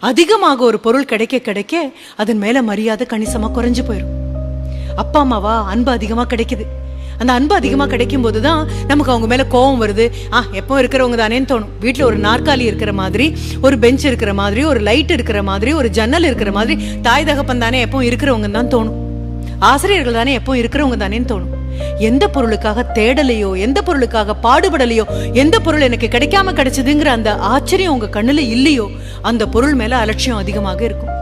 அதிகமாக ஒரு பொருள் கிடைக்க கிடைக்க அதன் மேல மரியாதை கணிசமா குறைஞ்சு போயிடும். அப்பா அம்மாவா அன்பு அதிகமா கிடைக்குது. அந்த அன்பு அதிகமா கிடைக்கும் போதுதான் நமக்கு அவங்க மேல கோபம் வருது. எப்போ இருக்கிறவங்க தானேன்னு தோணும். வீட்டுல ஒரு நாற்காலி இருக்கிற மாதிரி, ஒரு பெஞ்ச் இருக்கிற மாதிரி, ஒரு லைட் இருக்கிற மாதிரி, ஒரு ஜன்னல் இருக்கிற மாதிரி, தாய் தகப்பன் தானே எப்போ இருக்கிறவங்க தான் தோணும். ஆசிரியர்கள் தானே எப்போ இருக்கிறவங்க தானேன்னு தோணும். எந்த பொருளுக்காக தேடலையோ, எந்த பொருளுக்காக பாடுபடலையோ, எந்த பொருள் எனக்கு கிடைக்காம கிடைச்சதுங்கிற அந்த ஆச்சரியம் உங்க கண்ணுல இல்லையோ, அந்த பொருள் மேல அலட்சியம் அதிகமாக இருக்கும்.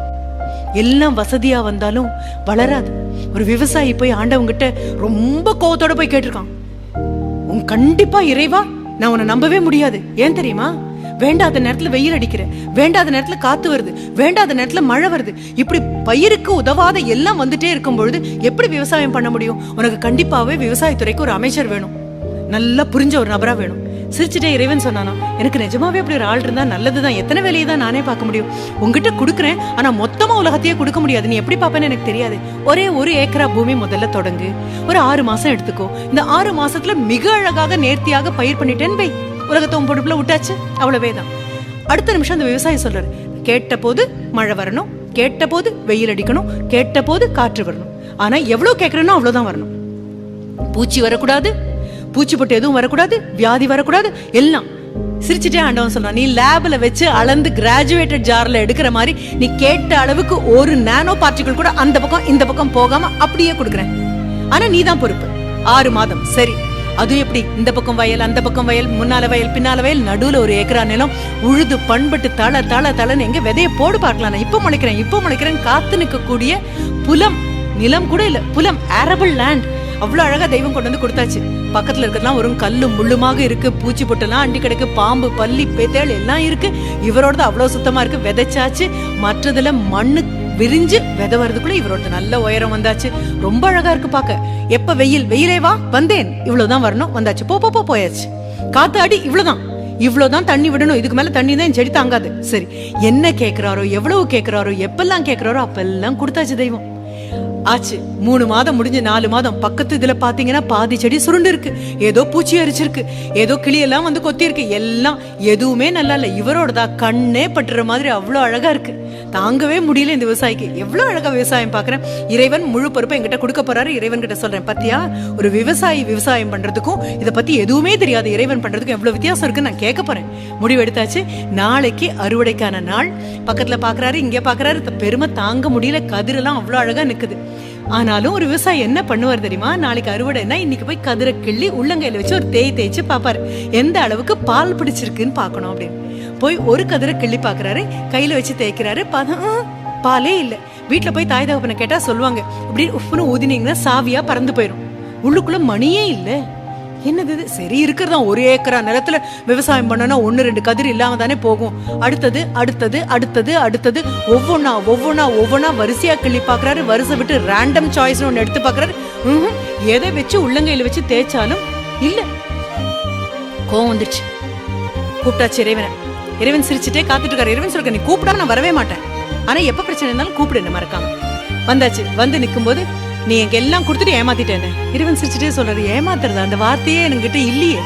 எல்லாம் வசதியா வந்தாலும் வளராது. ஒரு விவசாயி போய் ஆண்டவங்கிட்ட ரொம்ப கோவத்தோட போய் கேட்டிருக்கான், உன் கண்டிப்பா இறைவா நான் உன்னை நம்பவே முடியாது. ஏன் தெரியுமா? வேண்டாத நேரத்துல வெயில் அடிக்கிற, வேண்டாத நேரத்துல காத்து வருது, வேண்டாத நேரத்துல மழை வருது, இப்படி பயிருக்கு உதவாத எல்லாம் வந்துட்டே இருக்கும் பொழுது எப்படி விவசாயம் பண்ண முடியும்? உனக்கு கண்டிப்பாவே விவசாயத்துறைக்கு ஒரு அமைச்சர் வேணும், நல்லா புரிஞ்ச ஒரு நபரா வேணும். சிரிச்சுட்டே இறைவன் சொன்னானா, எனக்கு நிஜமாவே அப்படி ஒரு ஆள் இருந்தா நல்லதுதான். எத்தனை வேலையை தான் நானே பார்க்க முடியும். உங்ககிட்ட கொடுக்குறேன், ஆனா மொத்தமா உலகத்தையே கொடுக்க முடியாது. நீ எப்படி பாப்பேன்னு எனக்கு தெரியாது. ஒரே 1 ஏக்கரா பூமி முதல்ல தொடங்கு, ஒரு 6 மாசம் எடுத்துக்கோ. இந்த 6 மாசத்துல மிக அழகாக நேர்த்தியாக பயிர் பண்ணிட்டேன்னு வை, உலகத்தை உன் பொறுப்புல விட்டாச்சு, அவ்வளவேதான். அடுத்த நிமிஷம் அந்த விவசாயி சொல்றாரு, கேட்ட போது மழை வரணும், கேட்ட போது வெயில் அடிக்கணும், கேட்ட போது காற்று வரணும். ஆனா எவ்வளவு கேட்கறனோ அவ்வளவுதான் வரணும். பூச்சி வரக்கூடாது, பூச்சி போட்டு எதுவும் வரக்கூடாது, வியாதி வரக்கூடாது, எல்லாம். சிரிச்சுட்டே ஆண்டவன் சொன்னான், நீ லேப்ல வச்சு அளந்து கிராஜுவேட்டட் ஜார்ல எடுக்கிற மாதிரி நீ கேட்ட அளவுக்கு ஒரு நானோ பார்ட்டிகிள் கூட அந்த பக்கம் இந்த பக்கம் போகாம அப்படியே கொடுக்குறேன். ஆனா நீ தான் பொறுப்பு. 6 மாதம் சரி. அது எப்படி? இந்த பக்கம் வயல், அந்த பக்கம் வயல், முன்னால வயல், பின்னால வயல், நடுவுல 1 ஏக்கரா நிலம், உழுது பண்பட்டு தள தள தளன்னு எங்க விதைய போடு பார்க்கலாம். நான் இப்ப முளைக்கிறேன் காத்து நிற்கக்கூடிய புலம், நிலம் கூட இல்ல, புலம், அரபிள் லேண்ட். அவ்வளவு அழகா தெய்வம் கொண்டு வந்து கொடுத்தாச்சு. பக்கத்துல இருக்கிறதுலாம் ஒரு கல்லும் முள்ளுமாக இருக்கு, பூச்சி பொட்டெல்லாம் அண்டி கிடக்கு, பாம்பு பல்லி பேத்தேள் எல்லாம் இருக்கு. இவரோட அவ்வளவு சுத்தமா இருக்கு. விதைச்சாச்சு. மற்றதுல மண்ணு விரிஞ்சு விதை வரதுக்குள்ள இவரோட நல்ல உயரம் வந்தாச்சு. ரொம்ப அழகா இருக்கு பாக்க. எப்ப வெயிலே வா, வந்தேன், இவ்வளவுதான் வரணும், வந்தாச்சு, போ போயாச்சு. காத்து அடி, இவ்வளவுதான் தண்ணி விடணும், இதுக்கு மேல தண்ணி தான் செடி தாங்காது. சரி, என்ன கேட்கிறாரோ, எவ்வளவு கேட்கிறாரோ, எப்பெல்லாம் கேட்கிறாரோ அப்பெல்லாம் கொடுத்தாச்சு தெய்வம். ஆச்சு. 3 மாதம் முடிஞ்சு 4 மாதம். பக்கத்து இதுல பாத்தீங்கன்னா பாதி செடி சுருண்டு இருக்கு, ஏதோ பூச்சி அரிச்சிருக்கு, ஏதோ கிளியெல்லாம் வந்து கொத்தி இருக்கு, எல்லாம் எதுவுமே நல்லா இல்ல. இவரோடதா கண்ணே பட்டுற மாதிரி அவ்வளவு அழகா இருக்கு. தாங்கவே முடியல இந்த விவசாயிக்கு. எவ்வளவு அழகா விவசாயம் பாக்குறேன். இறைவன் முழு பொறுப்பை என்கிட்ட கொடுக்க போறாரு. இறைவன் கிட்ட சொல்றேன், பத்தியா, ஒரு விவசாயி விவசாயம் பண்றதுக்கும் இதை பத்தி எதுவுமே தெரியாது இறைவன் பண்றதுக்கும் எவ்வளவு வித்தியாசம் இருக்குன்னு நான் கேட்க போறேன். முடிவு எடுத்தாச்சு. நாளைக்கு அறுவடைக்கான நாள். பக்கத்துல பாக்குறாரு, இங்க பாக்குறாரு. பெருமை தாங்க முடியல. கதிரெல்லாம் அவ்வளவு அழகா நிக்குது. ஆனாலும் ஒரு விவசாயி என்ன பண்ணுவார் தெரியுமா? நாளைக்கு அறுவடைனா இன்னைக்கு போய் கதிரை கிள்ளி உள்ளங்கையில வச்சு ஒரு தேய்ச்சு பாப்பாரு, எந்த அளவுக்கு பால் பிடிச்சிருக்குன்னு பாக்கணும் அப்படின்னு. போய் ஒரு கதிரை கிள்ளி பாக்குறாரு, கையில வச்சு தேய்க்கிறாரு, பாலே இல்ல. வீட்டுல போய் தாய் தகப்பனை கேட்டா சொல்லுவாங்க, இப்படி உப்புன்னு ஊதினீங்கன்னா சாவியா பறந்து போயிடும், உள்ளுக்குள்ள மணியே இல்ல. என்னது? சரி, இருக்கிறதா 1 ஏக்கரா நிலத்துல விவசாயம் பண்ணனா 1-2 கதிர் இல்லாம தானே போகும். அடுத்தது அடுத்தது அடுத்தது அடுத்தது ஒவ்வொன்னா வரிசையா கிள்ளி பாக்குறாரு. வரிசை விட்டு ரேண்டம் சாய்ஸ் ஒன்னு எடுத்து பாக்குறாரு. எதை வச்சு உள்ளங்கையில வச்சு தேய்ச்சாலும் இல்ல. கோவம் வந்துருச்சு. கூப்பிட்டாச்சு இறைவனை. இறைவன் சிரிச்சுட்டே காத்துட்டு இருக்காரு. இறைவன் சொல்ற, நீ கூப்பிடாம நான் வரவே மாட்டேன், ஆனா எப்ப பிரச்சனை இருந்தாலும் கூப்பிடு என்ன மறக்காம. வந்தாச்சு. வந்து நிக்கும் போது, நீ எனக்கு எல்லாம் கொடுத்துட்டு ஏமாத்திட்டேன்னு இறைவன் சிரிச்சுட்டே சொல்றாரு. ஏமாத்துறது அந்த வார்த்தையே என்கிட்ட இல்லையே.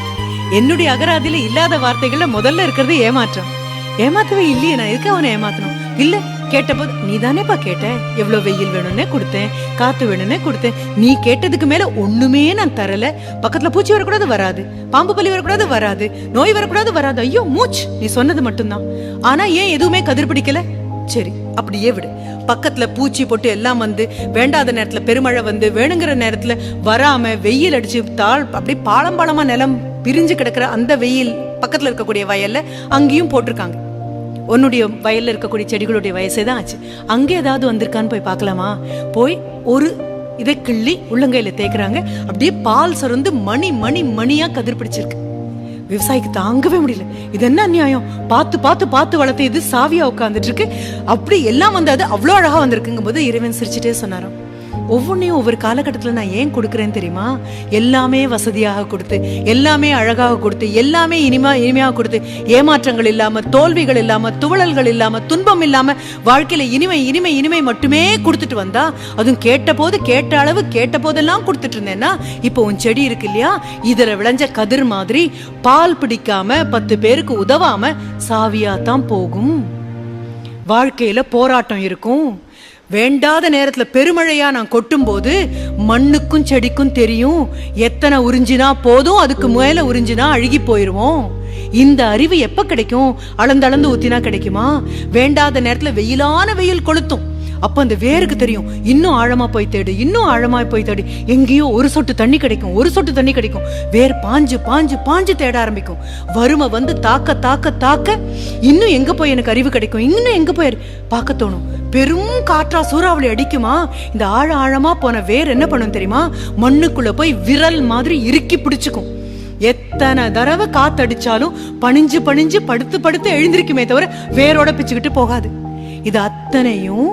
என்னுடைய அகராதியில இல்லாத வார்த்தைகள்ல முதல்ல இருக்கிறது ஏமாற்றம். ஏமாத்தவே இல்லையே. நான் எதுக்கு அவனை ஏமாத்தணும்? இல்ல, கேட்டபோது நீ தானேப்பா கேட்ட, எவ்வளவு வெயில் வேணும்னே கொடுத்தேன், காத்து வேணும்னே கொடுத்தேன். நீ கேட்டதுக்கு மேல ஒண்ணுமே நான் தரல. பக்கத்துல பூச்சி வரக்கூடாது, வராது. பாம்பு பல்லி வரக்கூடாது, வராது. நோய் வரக்கூடாது, வராது. ஐயோ மூச்சு, நீ சொன்னது மட்டும்தான். ஆனா ஏன் எதுவுமே கதிர் பிடிக்கல? சரி, அப்படியே விடு. பக்கத்துல பூச்சி போட்டு எல்லாம் வந்து, வேண்டாத நேரத்துல பெருமழை வந்து, வேணுங்கிற நேரத்துல வராம வெயில் அடிச்சு அப்படி பாலமா நிலம் பிரிஞ்சு கிடக்குற அந்த வெயில் பக்கத்துல இருக்கக்கூடிய வயல்ல அங்கேயும் போட்டிருக்காங்க. உன்னுடைய வயல்ல இருக்கக்கூடிய செடிகளுடைய வயசே தான் ஆச்சு. அங்கே ஏதாவது வந்திருக்கான்னு போய் பார்க்கலாமா? போய் ஒரு இதை கிள்ளி உள்ளங்கையில தேய்க்கிறாங்க. அப்படியே பால் சுரந்து மணியா கதிர் பிடிச்சிருக்கு. விவசாயிக்கு தாங்கவே முடியல. இது என்ன அநியாயம்? பார்த்து வளர்த்து இது சாவியா உட்காந்துட்டு இருக்கு. அப்படி எல்லாம் வந்து அது அவ்வளோ அழகா வந்திருக்குங்கும் போது இறைவன் சிரிச்சுட்டே சொன்னாராம், ஒவ்வொன்றையும் ஒவ்வொரு காலகட்டத்தில் நான் ஏன் கொடுக்குறேன்னு தெரியுமா? எல்லாமே வசதியாக கொடுத்து, எல்லாமே அழகாக கொடுத்து, எல்லாமே இனிமையாக கொடுத்து, ஏமாற்றங்கள் இல்லாம, தோல்விகள் இல்லாம, துவளல்கள் இல்லாம, துன்பம் இல்லாம வாழ்க்கையில இனிமை மட்டுமே கொடுத்துட்டு வந்தா, அதுவும் கேட்ட அளவு கேட்ட போதெல்லாம் கொடுத்துட்டு இருந்தேன்னா, இப்போ உன் செடி இருக்கு இல்லையா, இதுல விளைஞ்ச கதிர் மாதிரி பால் பிடிக்காம 10 பேருக்கு உதவாம சாவியா தான் போகும். வாழ்க்கையில போராட்டம் இருக்கும். வேண்டாத நேரத்துல பெருமழையா நான் கொட்டும் போது மண்ணுக்கும் செடிக்கும் தெரியும் எத்தனை உறிஞ்சினா போதும், அதுக்கு மேல உறிஞ்சினா அழுகி போயிருவோம். இந்த அறிவு எப்ப கிடைக்கும்? அளந்து ஊத்தினா கிடைக்குமா? வேண்டாத நேரத்துல வெயிலான வெயில் கொளுத்தும். அப்ப அந்த வேருக்கு தெரியும் இன்னும் ஆழமா போய் தேடு, இன்னும் ஆழமா போய் தேடு. எங்கேயோ ஒரு சொட்டு தண்ணி கிடைக்கும், ஒரு சொட்டு தண்ணி கிடைக்கும். வேர் பாஞ்சு பாஞ்சு பாஞ்சு தேட ஆரம்பிக்கும். வறுமை வந்து தாக்க தாக்க தாக்க இன்னும் எங்க போய் எனக்கு அறிவு கிடைக்கும், இன்னும் எங்க போய் பார்க்க தோணும். பெரும் காற்றா சூறாவளி அடிக்குமா, இந்த ஆழமா போன வேர் என்ன பண்ணும் தெரியுமா? மண்ணுக்குள்ள போய் விரல் மாதிரி இறுக்கி பிடிச்சுக்கும். எத்தனை தடவை காத்தடிச்சாலும் பணிஞ்சு பணிஞ்சு படுத்து படுத்து எழுந்திருக்குமே தவிர வேரோட பிச்சுக்கிட்டு போகாது. இது அத்தனையும்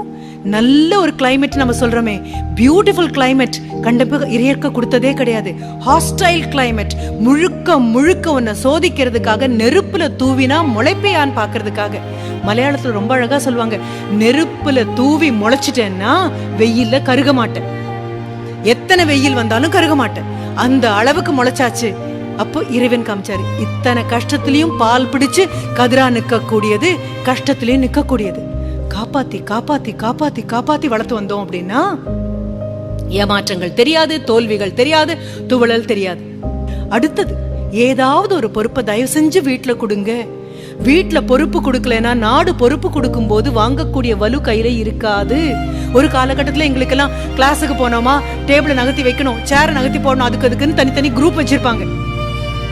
நல்ல ஒரு கிளைமேட் நம்ம சொல்றோமே, பியூட்டிஃபுல் கிளைமேட் கண்டிப்பா இயற்கை கொடுத்ததே கிடையாது. ஹாஸ்டைல் கிளைமேட், முழுக்க முழுக்க உன்னை சோதிக்கிறதுக்காக, நெருப்புல தூவினா முளைப்பையான்னு பாக்குறதுக்காக. மலையாளத்துல ரொம்ப அழகா சொல்லுவாங்க, நெருப்புல தூவி முளைச்சிட்டேன்னா வெயில்ல கருக மாட்டேன், எத்தனை வெயில் வந்தாலும் கருக மாட்டேன், அந்த அளவுக்கு முளைச்சாச்சு. அப்போ இறைவன் காமிச்சாரு, இத்தனை கஷ்டத்திலையும் பால் பிடிச்சு கதிரா நிக்க கூடியது, கஷ்டத்திலையும் நிக்க கூடியது. காப்பாத்தி காப்பாத்தி காப்பாத்தி காப்பாத்தி வளர்த்து வந்தோம் அப்படின்னா ஏமாற்றங்கள் தெரியாது, தோல்விகள் தெரியாது, துவளல் தெரியாது. அடுத்தது, ஏதாவது ஒரு பொறுப்பை தயவு செஞ்சு வீட்டுல கொடுங்க. வீட்டுல பொறுப்பு கொடுக்கலன்னா நாடு பொறுப்பு கொடுக்கும் போது வாங்கக்கூடிய வலு கையில இருக்காது. ஒரு காலகட்டத்துல எங்களுக்கெல்லாம் கிளாஸுக்கு போனோமா, டேபிளை நகர்த்தி வைக்கணும், சேரை நகர்த்தி போடணும், அதுக்குன்னு தனித்தனி குரூப் வச்சிருப்பாங்க.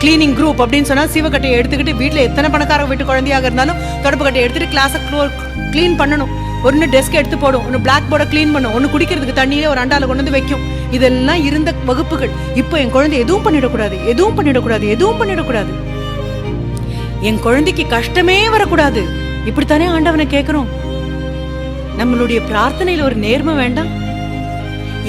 கிளீனிங் குரூப் அப்படின்னு சொன்னா சிவக்கட்டையை எடுத்துக்கிட்டு வீட்டுல எத்தனை பணக்கார வீட்டு குழந்தையாக இருந்தாலும் தொடப்பு கட்டையை எடுத்துட்டு கிளாஸை கிளீன் பண்ணணும். ஒன்னு டெஸ்க் எடுத்து போடும், ஒன்னு பிளாக் போர்டை கிளீன் பண்ணும், ஒன்னு குடிக்கிறதுக்கு தண்ணியில ஒரு அண்டால கொண்டு வந்து வைக்கும். இதெல்லாம் இருந்த வகுப்புகள். இப்போ என் குழந்தை எதுவும் பண்ணிடக்கூடாது, எதுவும் பண்ணிடக்கூடாது, எதுவும் பண்ணிடக்கூடாது, என் குழந்தைக்கு கஷ்டமே வரக்கூடாது, இப்படித்தானே ஆண்டவனை கேட்கிறோம். நம்மளுடைய பிரார்த்தனையில ஒரு நேர்மை வேண்டாம்?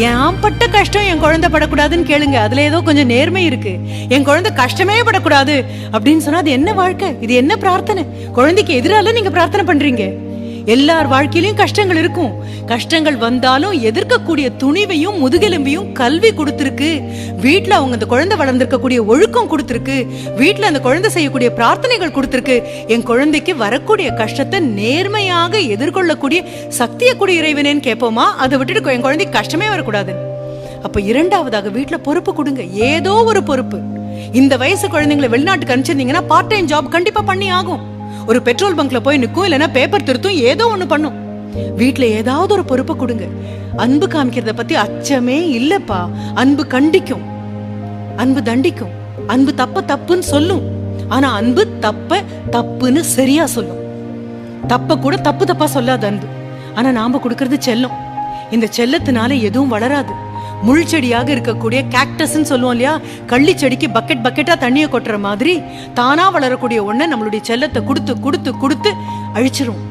என் பட்ட கஷ்டம் என் குழந்தை படக்கூடாதுன்னு கேளுங்க, அதுல ஏதோ கொஞ்சம் நேர்மை இருக்கு. என் குழந்தை கஷ்டமே படக்கூடாது அப்படின்னு சொன்னா அது என்ன வாழ்க்கை? இது என்ன பிரார்த்தனை? குழந்தைக்கு எதிரால நீங்க பிரார்த்தனை பண்றீங்க. எல்லார் வாழ்க்கையிலயும் கஷ்டங்கள் இருக்கும். கஷ்டங்கள் வந்தாலும் எதிர்க்கக்கூடிய துணிவையும் முதுகெலும்பையும் கல்வி கொடுத்திருக்கு. வீட்டுல அவங்க அந்த குழந்தை வளர்ந்திருக்கக்கூடிய ஒழுக்கம் கொடுத்திருக்கு. வீட்டுல அந்த குழந்தை செய்யக்கூடிய பிரார்த்தனைகள் கொடுத்திருக்கு. என் குழந்தைக்கு வரக்கூடிய கஷ்டத்தை நேர்மையாக எதிர்கொள்ளக்கூடிய சக்தியை கூடிய இறைவனேன்னு கேட்போமா? அதை விட்டுட்டு என் குழந்தைக்கு கஷ்டமே வரக்கூடாது. அப்ப இரண்டாவதாக வீட்டுல பொறுப்பு கொடுங்க, ஏதோ ஒரு பொறுப்பு. இந்த வயசு குழந்தைங்களை வெளிநாட்டுக்கு அனுப்பிச்சிருந்தீங்கன்னா பார்ட் டைம் ஜாப் கண்டிப்பா பண்ணி ஆகும். ஒரு பெட்ரோல் பங்க்ல போய் நிற்கும், இல்லைன்னா பேப்பர் திருத்தும், ஏதோ ஒண்ணு பண்ணும். வீட்டுல ஏதாவது ஒரு பொறுப்பை கொடுங்க. அன்பு காமிக்கிறத பத்தி அச்சமே இல்லப்பா. அன்பு கண்டிக்கும், அன்பு தண்டிக்கும், அன்பு தப்ப தப்புன்னு சொல்லும். ஆனா அன்பு தப்ப தப்புன்னு சரியா சொல்லும். தப்ப கூட தப்பு தப்பா சொல்லாது அன்பு. ஆனா நாம கொடுக்கறது செல்லம். இந்த செல்லத்தினால எதுவும் வளராது. முள் செடியாக இருக்கக்கூடிய கேக்டஸ் சொல்லுவோம் இல்லையா, கள்ளி செடிக்கு பக்கெட் பக்கெட்டா தண்ணியை கொட்டுற மாதிரி தானா வளரக்கூடிய ஒண்ண நம்மளுடைய செல்லத்தை கொடுத்து கொடுத்து கொடுத்து அழிச்சிரும்.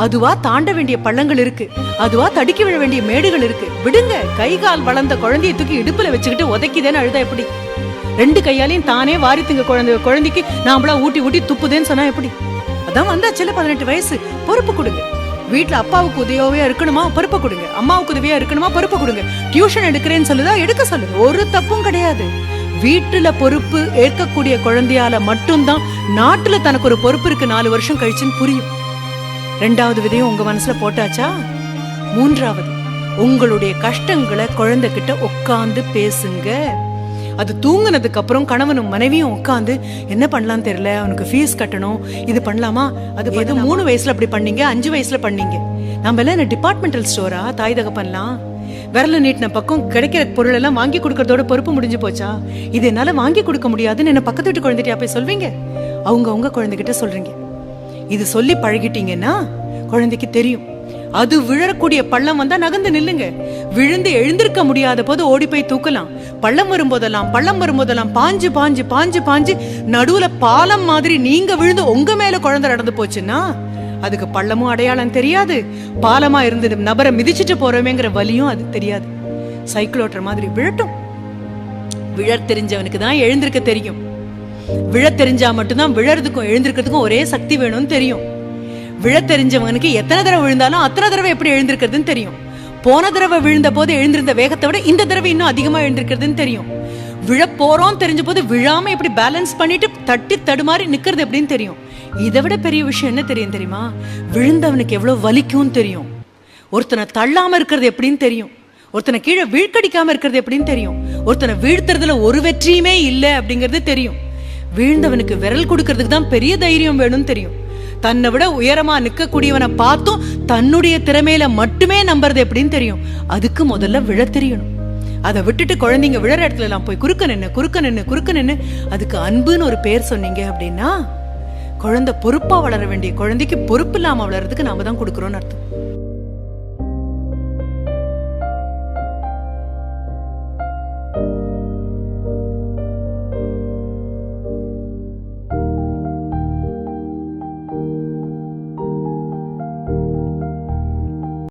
அதுவா தாண்ட வேண்டிய பள்ளங்கள் இருக்கு, அதுவா தடுக்கி விழ வேண்டிய மேடுகள் இருக்கு. விடுங்க. கை கால் வளர்ந்த குழந்தைய தூக்கி இடுப்புல வச்சுக்கிட்டு உதைக்குதேன்னு அழுதா எப்படி? ரெண்டு கையாலையும் தானே வாரித்துங்க குழந்தைக்கு நாமளா ஊட்டி ஊட்டி துப்புதேன்னு சொன்னா எப்படி? அதான் வந்தாச்சுல 18 வயசு. பொறுப்பு கொடுங்க. வீட்டுல அப்பாவுக்கு உதவியா இருக்கணுமா, பொறுப்பை கொடுங்க. அம்மாவுக்கு உதவியா இருக்கணுமா, பொறுப்பை கொடுங்க. டியூஷன் எடுக்கிறேன்னு சொல்லுதா, எடுக்க சொல்லுங்க, ஒரு தப்பும் கிடையாது. வீட்டுல பொறுப்பு ஏற்கக்கூடிய குழந்தையால மட்டும்தான் நாட்டுல தனக்கு ஒரு பொறுப்பு இருக்கு 4 வருஷம் கழிச்சுன்னு புரியும். ரெண்டாவது விதையும் உங்க மனசுல போட்டாச்சா? மூன்றாவது, உங்களுடைய கஷ்டங்களை குழந்தை கிட்ட உட்கார்ந்து பேசுங்க. அது தூங்குனதுக்கு அப்புறம் கணவனும் மனைவியும் உட்காந்து என்ன பண்ணலாம் தெரியல, அவனுக்கு ஃபீஸ் கட்டணும், இது பண்ணலாமா, அது 3 வயசுல அப்படி பண்ணீங்க, 5 வயசுல பண்ணீங்க. நம்ம எல்லாம் டிபார்ட்மெண்டல் ஸ்டோரா? தாய் தகப்பன்லாம் விரல நீட்டின பக்கம் கிடைக்கிற பொருள் எல்லாம் வாங்கி கொடுக்கறதோட பொறுப்பு முடிஞ்சு போச்சா? இது என்னால வாங்கி கொடுக்க முடியாதுன்னு என்ன பக்கத்து வீட்டு குழந்தைகிட்ட போய் சொல்வீங்க? அவங்க குழந்தைகிட்ட சொல்றீங்க. இது சொல்லி பழகிட்டீங்கன்னா குழந்தைக்கு தெரியும். அது விழக்கூடிய பள்ளம் வந்தா நகர்ந்து நில்லுங்க. விழுந்து எழுந்திருக்க முடியாத போது ஓடி போய் தூக்கலாம். பள்ளம் வரும்போதெல்லாம் பாஞ்சு பாஞ்சு பாஞ்சு பாஞ்சு நடுவுல பாலம் மாதிரி நீங்க விழுந்து உங்க மேல குழந்தை நடந்து போச்சுன்னா அதுக்கு பள்ளமும் அடையாளம் தெரியாது, பாலமா இருந்து நபரை மிதிச்சுட்டு போறோமேங்கிற வலியும் அது தெரியாது. சைக்கிள் ஓட்டுற மாதிரி விழட்டும். விழ தெரிஞ்சவனுக்கு தான் எழுந்திருக்க தெரியும். விழ தெரிஞ்சா மட்டும்தான் விழறதுக்கும் எழுந்திருக்கிறதுக்கும் ஒரே சக்தி வேணும்னு தெரியும். விழ தெரிஞ்சவனுக்கு எத்தனை தடவை விழுந்தாலும் அத்தனை தடவை எப்படி எழுந்திருக்கிறதுன்னு தெரியும். போன தடவை விழுந்த போது எழுந்திருந்த வேகத்தை விட இந்த தடவை இன்னும் அதிகமா எழுந்திருக்கிறதுன்னு தெரியும். விழ போறோம் தெரிஞ்ச போது விழாம எப்படி பேலன்ஸ் பண்ணிட்டு தட்டி தடுமாறி நிக்கிறது எப்படின்னு தெரியும். இதை விட பெரிய விஷயம் என்ன தெரியும் தெரியுமா? விழுந்தவனுக்கு எவ்வளவு வலிக்கும் தெரியும். ஒருத்தனை தள்ளாம இருக்கிறது எப்படின்னு தெரியும். ஒருத்தனை கீழே வீழ்கடிக்காம இருக்கிறது எப்படின்னு தெரியும். ஒருத்தனை வீழ்த்துறதுல ஒரு வெற்றியுமே இல்லை அப்படிங்கிறது தெரியும். வீழ்ந்தவனுக்கு விரல் கொடுக்கறதுக்கு தான் பெரிய தைரியம் வேணும்னு தெரியும். தன்னை விட உயரமா நிற்கக்கூடியவனை பார்த்தும் தன்னுடைய திறமையில மட்டுமே நம்புறது எப்படின்னு தெரியும். அதுக்கு முதல்ல விழ தெரியணும். அதை விட்டுட்டு குழந்தைங்க விழற இடத்துல எல்லாம் போய் குறுக்க நின்னு அதுக்கு அன்புன்னு ஒரு பேர் சொன்னீங்க அப்படின்னா, குழந்தை பொறுப்பா வளர வேண்டிய குழந்தைக்கு பொறுப்பு இல்லாம வளர்றதுக்கு நாம தான் கொடுக்குறோம்னு அர்த்தம்.